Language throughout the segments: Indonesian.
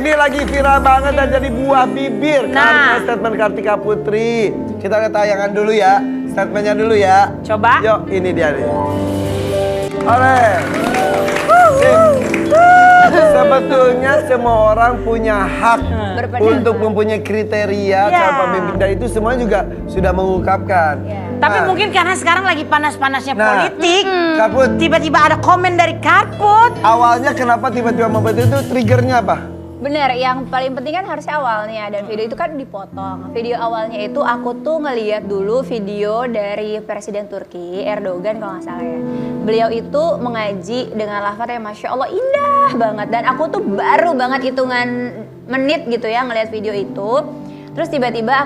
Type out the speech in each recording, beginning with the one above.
Ini lagi viral banget dan jadi buah bibir karena statement Kartika Putri. Kita lihat tayangan dulu ya, statementnya dulu ya. Coba. Yuk, ini dia nih. Oleh. Sebetulnya semua orang punya hak untuk mempunyai kriteria calon pemimpin, dan itu semua juga sudah mengungkapkan. Tapi mungkin karena sekarang lagi panas-panasnya politik, Karput, tiba-tiba ada komen dari Karput. awalnya kenapa tiba-tiba membuat itu, triggernya apa? Bener, yang paling penting kan harusnya awalnya, dan video itu kan dipotong. Video awalnya itu aku tuh ngeliat dulu video dari Presiden Turki, Erdogan kalau nggak salah ya. Beliau itu mengaji dengan lafaz yang Masya Allah indah banget. Dan aku tuh baru banget hitungan menit gitu ya ngeliat video itu. Terus tiba-tiba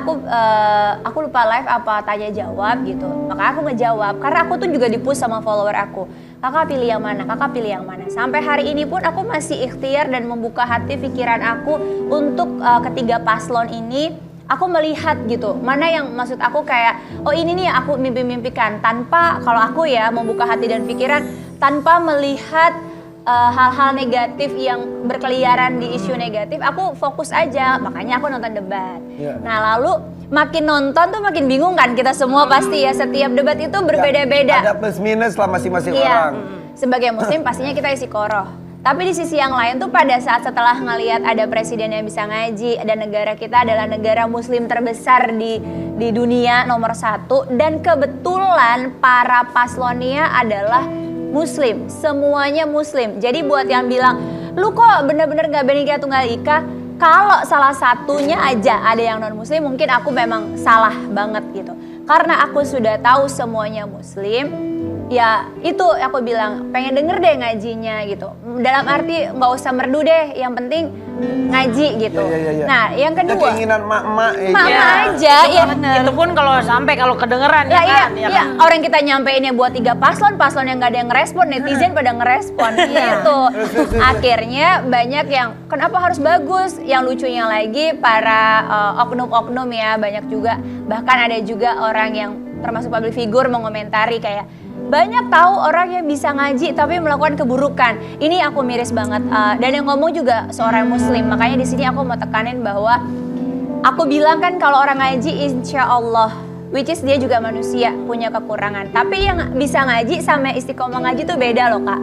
aku lupa live apa tanya jawab gitu. Maka aku ngejawab, karena aku tuh juga di-push sama follower aku. Kakak pilih yang mana, kakak pilih yang mana. Sampai hari ini pun aku masih ikhtiar dan membuka hati pikiran aku untuk ketiga paslon ini. Aku melihat gitu, mana yang maksud aku kayak, oh ini nih yang aku mimpi-mimpikan. Tanpa, kalau aku ya membuka hati dan pikiran, tanpa melihat hal-hal negatif yang berkeliaran di isu negatif, aku fokus aja. Makanya aku nonton debat. Nah lalu makin nonton tuh makin bingung kan kita semua pasti ya. Setiap debat itu berbeda-beda. Ada plus minus lah masing-masing orang. Sebagai muslim pastinya kita isi koroh. Tapi di sisi yang lain tuh pada saat setelah ngelihat ada presiden yang bisa ngaji, dan negara kita adalah negara muslim terbesar di dunia nomor 1, dan kebetulan para paslonnya adalah muslim, semuanya muslim. Jadi buat yang bilang, lu kok bener-bener gak Bhinneka Tunggal Ika, kalau salah satunya aja ada yang non muslim, mungkin aku memang salah banget gitu. Karena aku sudah tahu semuanya muslim, ya itu aku bilang pengen denger deh ngajinya gitu. Dalam arti nggak usah merdu deh, yang penting ngaji gitu. Nah yang kedua, keinginan mak-mak aja ya. Itu pun kalau sampai kalau kedengeran ya, ya kan. Iya. Orang kita nyampein buat 3 paslon yang nggak ada yang ngerespon, netizen pada ngerespon gitu. Akhirnya banyak yang kenapa harus bagus. Yang lucunya lagi para oknum-oknum ya banyak juga. Bahkan ada juga orang yang termasuk public figure mengomentari kayak, banyak tahu orang yang bisa ngaji tapi melakukan keburukan. Ini aku miris banget. Dan yang ngomong juga seorang muslim. Makanya di sini aku mau tekanin bahwa aku bilang kan kalau orang ngaji insya Allah, which is dia juga manusia punya kekurangan. Tapi yang bisa ngaji sama istiqomah ngaji tuh beda loh kak.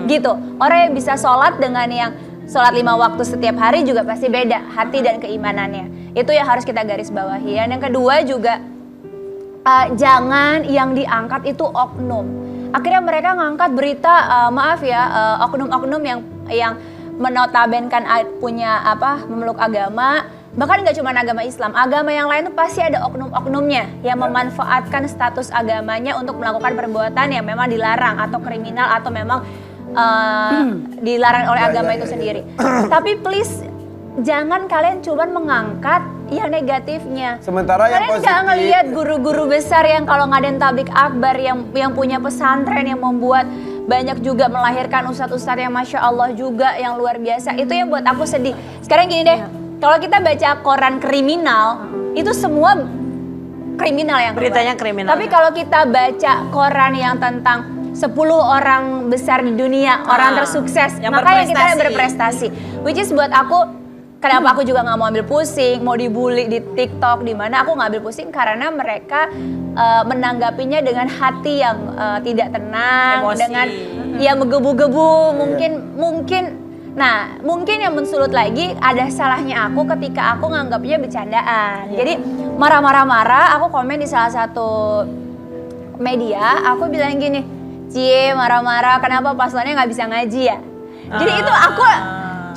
Gitu. Orang yang bisa sholat dengan yang sholat 5 waktu setiap hari juga pasti beda hati dan keimanannya. Itu yang harus kita garis bawahi. Dan yang kedua juga, jangan yang diangkat itu oknum. Akhirnya mereka ngangkat berita oknum-oknum yang menotabenkan punya memeluk agama. Bahkan nggak cuma agama Islam, agama yang lain tuh pasti ada oknum-oknumnya yang memanfaatkan status agamanya untuk melakukan perbuatan yang memang dilarang atau kriminal atau memang dilarang oleh agama itu sendiri. Tapi please, jangan kalian cuma mengangkat yang negatifnya. Sementara yang kalian nggak ngelihat guru-guru besar yang kalau ngadain tablik akbar, yang punya pesantren, yang membuat banyak juga melahirkan ustadz-ustadz yang Masya Allah juga yang luar biasa. Itu yang buat aku sedih. Sekarang gini deh, kalau kita baca koran kriminal, itu semua kriminal yang keluar. Beritanya kriminal. Tapi kalau kita baca koran yang tentang 10 orang besar di dunia, orang tersukses, maka yang kita berprestasi. Which is buat aku, kenapa aku juga nggak mau ambil pusing, mau dibully di TikTok, di mana aku nggak ambil pusing karena mereka menanggapinya dengan hati yang tidak tenang, emosi, dengan ya menggebu-gebu, mungkin. Nah, mungkin yang mensulut lagi ada salahnya aku ketika aku nganggapnya bercandaan. Jadi marah-marah, aku komen di salah satu media, aku bilang gini, cie marah-marah, kenapa paslonnya nggak bisa ngaji ya? Jadi itu aku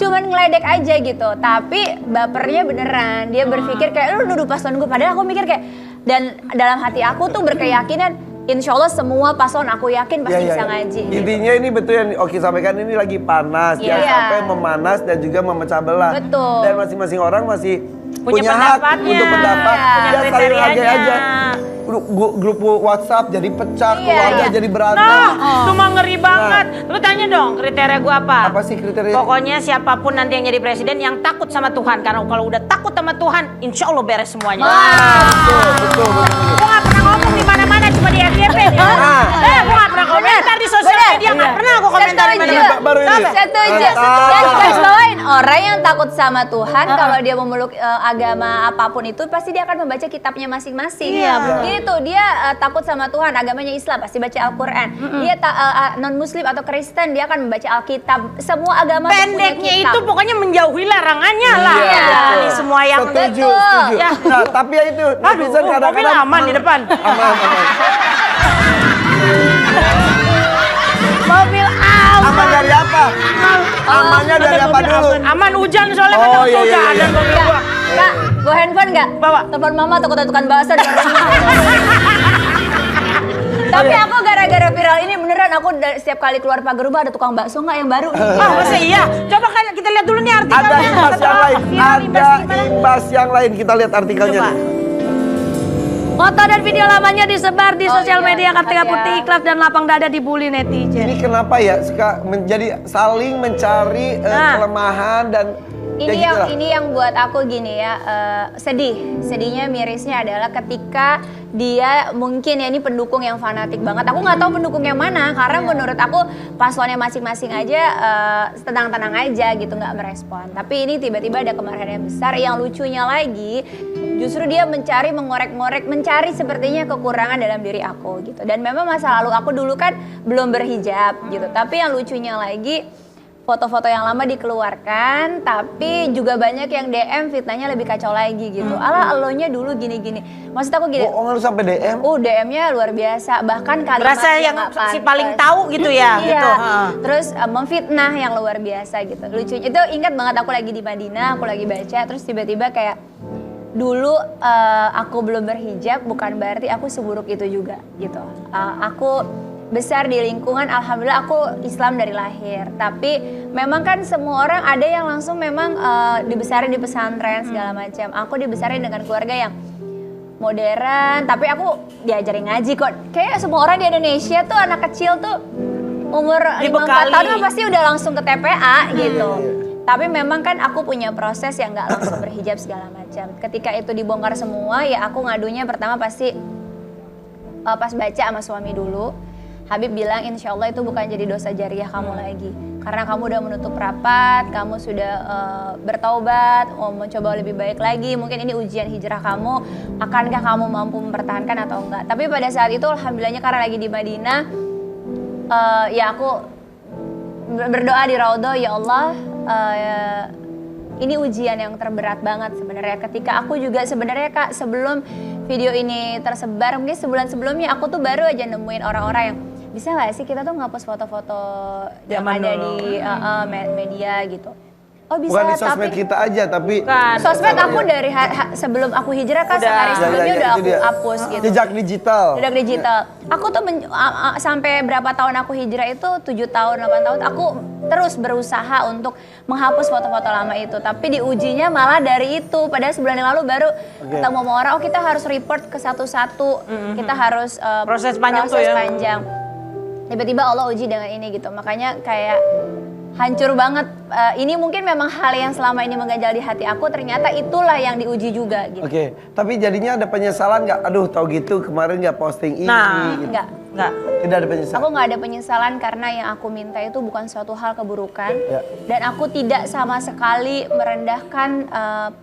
cuman ngeledek aja gitu, tapi bapernya beneran. Dia berpikir kayak lu nuduh paslon gue, padahal aku mikir kayak, dan dalam hati aku tuh berkeyakinan insya Allah semua paslon aku yakin pasti bisa ngaji. Intinya ini betul yang Oki sampaikan, ini lagi panas, jangan sampai memanas dan juga memecah belah. Betul. Dan masing-masing orang masih punya hak untuk pendapat, punya kriterianya. aja. Grup WhatsApp jadi pecah, keluarga jadi berantem. Itu mah ngeri banget. Lu tanya dong kriteria gua apa? Apa sih kriteria? Pokoknya siapapun nanti yang jadi presiden yang takut sama Tuhan. Karena kalau udah takut sama Tuhan, insya Allah beres semuanya. Betul. Gua gak pernah ngomong di mana-mana, cuma di FYP. Gua gak pernah komentar di sosial media, gak pernah gua komentar di mana-mana. Setuju. Garis bawain orang yang takut sama Tuhan kalau dia memeluk agama apapun itu pasti dia akan membaca kitabnya masing-masing. Gitu, dia takut sama Tuhan, agamanya Islam pasti baca Al-Qur'an. Dia non muslim atau Kristen dia akan membaca Alkitab. Semua agama pendeknya itu pokoknya menjauhi larangannya lah. Jadi semua yang setuju. Ya. Nah, tapi ya itu netizen mobil kadang-kadang aman di depan. Aman. Mobil Aman dari apa? Amannya dari apa dulu? Aman hujan soalnya kan Oh, iya, udah iya, ada iya. mobil gua. Kak, bawa handphone nggak? Bawa. Telepon mama tukar-tukan bahasa. Tapi aku gara-gara viral ini beneran aku setiap kali keluar pagar rumah ada tukang bakso nggak yang baru? Masa iya? Coba kita lihat dulu nih artikelnya. Ada imbas yang lain. Ada imbas yang lain. Kita lihat artikelnya. Coba. nih. Foto dan video lamanya disebar di sosial media Kartika Putri ikhlas dan lapang dada dibully netizen. Ini kenapa ya suka menjadi saling mencari kelemahan dan ya gitulah. Ini yang buat aku gini ya, sedihnya mirisnya adalah ketika dia mungkin ya ini pendukung yang fanatik banget. Aku nggak tahu pendukung yang mana karena menurut aku paslonnya masing-masing aja tenang-tenang aja gitu nggak merespon. Tapi ini tiba-tiba ada kemarahan yang besar. Yang lucunya lagi justru dia mencari mengorek-ngorek, mencari sepertinya kekurangan dalam diri aku gitu. Dan memang masa lalu aku dulu kan belum berhijab gitu. Tapi yang lucunya lagi foto-foto yang lama dikeluarkan, tapi juga banyak yang DM fitnahnya lebih kacau lagi gitu. Ala elonya dulu gini-gini. Maksud aku gini. Oh, harus sampai DM? DM-nya luar biasa. Bahkan kalimat Berasa yang nggak si pantas. paling tahu gitu ya. Iya. Gitu. Terus memfitnah yang luar biasa gitu. Lucunya itu ingat banget aku lagi di Madinah, aku lagi baca, terus tiba-tiba kayak dulu aku belum berhijab bukan berarti aku seburuk itu juga gitu. Aku besar di lingkungan, alhamdulillah aku Islam dari lahir. Tapi memang kan semua orang ada yang langsung memang dibesarin di pesantren segala macam. Aku dibesarin dengan keluarga yang modern, tapi aku diajarin ngaji kok. Kayak semua orang di Indonesia tuh anak kecil tuh umur 5-4 tahun kan pasti udah langsung ke TPA gitu. Tapi memang kan aku punya proses yang nggak langsung berhijab segala macam. Ketika itu dibongkar semua, ya aku ngadunya pertama pasti pas baca sama suami dulu. Habib bilang insya Allah itu bukan jadi dosa jariah kamu lagi. Karena kamu udah menutup rapat, kamu sudah bertaubat, mau mencoba lebih baik lagi. Mungkin ini ujian hijrah kamu, akankah kamu mampu mempertahankan atau enggak. Tapi pada saat itu alhamdulillahnya karena lagi di Madinah, ya aku berdoa di Raudhah, ya Allah ini ujian yang terberat banget sebenarnya. Ketika aku juga sebenarnya Kak sebelum video ini tersebar, mungkin sebulan sebelumnya aku tuh baru aja nemuin orang-orang yang bisa nggak sih kita tuh ngapus foto-foto yang ada di media gitu. Oh bisa, Bukan di sosmed tapi kita aja, tapi sosmed aku dari sebelum aku hijrah kan sehari sebelumnya udah aku hapus gitu. Jejak digital. Jejak digital. Aku tuh sampai berapa tahun aku hijrah itu 7 tahun, 8 tahun aku terus berusaha untuk menghapus foto-foto lama itu. Tapi diujinya malah dari itu. Padahal sebulan yang lalu baru ketemu sama orang, oh kita harus report ke satu-satu. Kita harus proses panjang tuh ya. Tiba-tiba Allah uji dengan ini gitu. Makanya kayak hancur banget. Ini mungkin memang hal yang selama ini mengganjal di hati aku, ternyata itulah yang diuji juga gitu. Oke, tapi jadinya ada penyesalan nggak? Aduh, tau gitu kemarin nggak posting ini. Gitu. Enggak. Tidak ada penyesalan. Aku nggak ada penyesalan karena yang aku minta itu bukan suatu hal keburukan. Dan aku tidak sama sekali merendahkan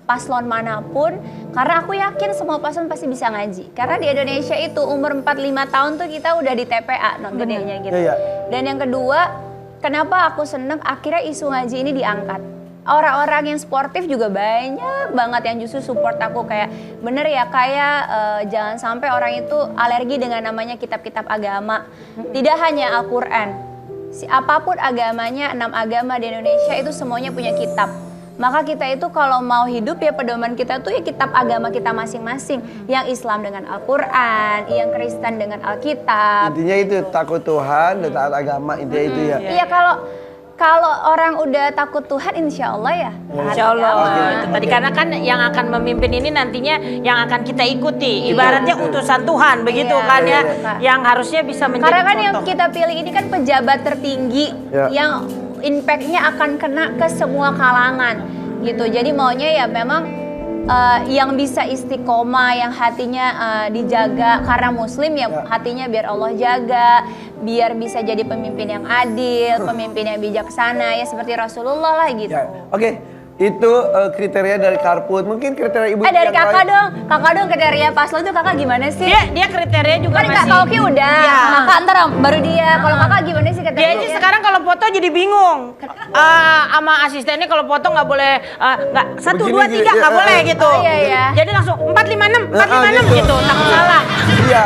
paslon manapun. Karena aku yakin semua paslon pasti bisa ngaji. Karena di Indonesia itu umur 4-5 tahun tuh kita udah di TPA gedenya gitu. Dan yang kedua, kenapa aku seneng akhirnya isu ngaji ini diangkat. Orang-orang yang sportif juga banyak banget yang justru support aku kayak bener ya kayak jangan sampai orang itu alergi dengan namanya kitab-kitab agama. Tidak hanya Al-Quran, apapun agamanya, 6 agama di Indonesia itu semuanya punya kitab. Maka kita itu kalau mau hidup ya pedoman kita tuh ya kitab agama kita masing-masing. Yang Islam dengan Al-Quran, yang Kristen dengan Alkitab. Intinya itu takut Tuhan dan taat agama, intinya itu ya. Iya kalau orang udah takut Tuhan insya Allah ya. Insya Allah. Itu tadi karena kan yang akan memimpin ini nantinya yang akan kita ikuti. Ibaratnya utusan Tuhan begitu kan ya. Yang harusnya bisa menjadi karena kan contoh. yang kita pilih ini kan pejabat tertinggi yang impact-nya akan kena ke semua kalangan gitu. Jadi maunya ya memang yang bisa istiqomah, yang hatinya dijaga karena muslim ya, hatinya biar Allah jaga, biar bisa jadi pemimpin yang adil, pemimpin yang bijaksana ya seperti Rasulullah lah gitu. Ya. Oke, itu kriteria dari Karput. Mungkin kriteria ibu Dari yang kakak lain. dong kriteria paslon tuh kakak gimana sih? Dia kriteria juga Kan Kak masih. Oki udah, Iya. kakak ntar baru dia. Kalau kakak gimana sih kriteria? Dia aja sekarang kalau foto jadi bingung. Sama asistennya kalau foto nggak boleh nggak 1, Begini, 2, 3 nggak gini, boleh gitu. Oh, iya, iya. Jadi langsung 4, 5, 6, 4, 5, 6 gitu. gitu. Takut salah. Iya.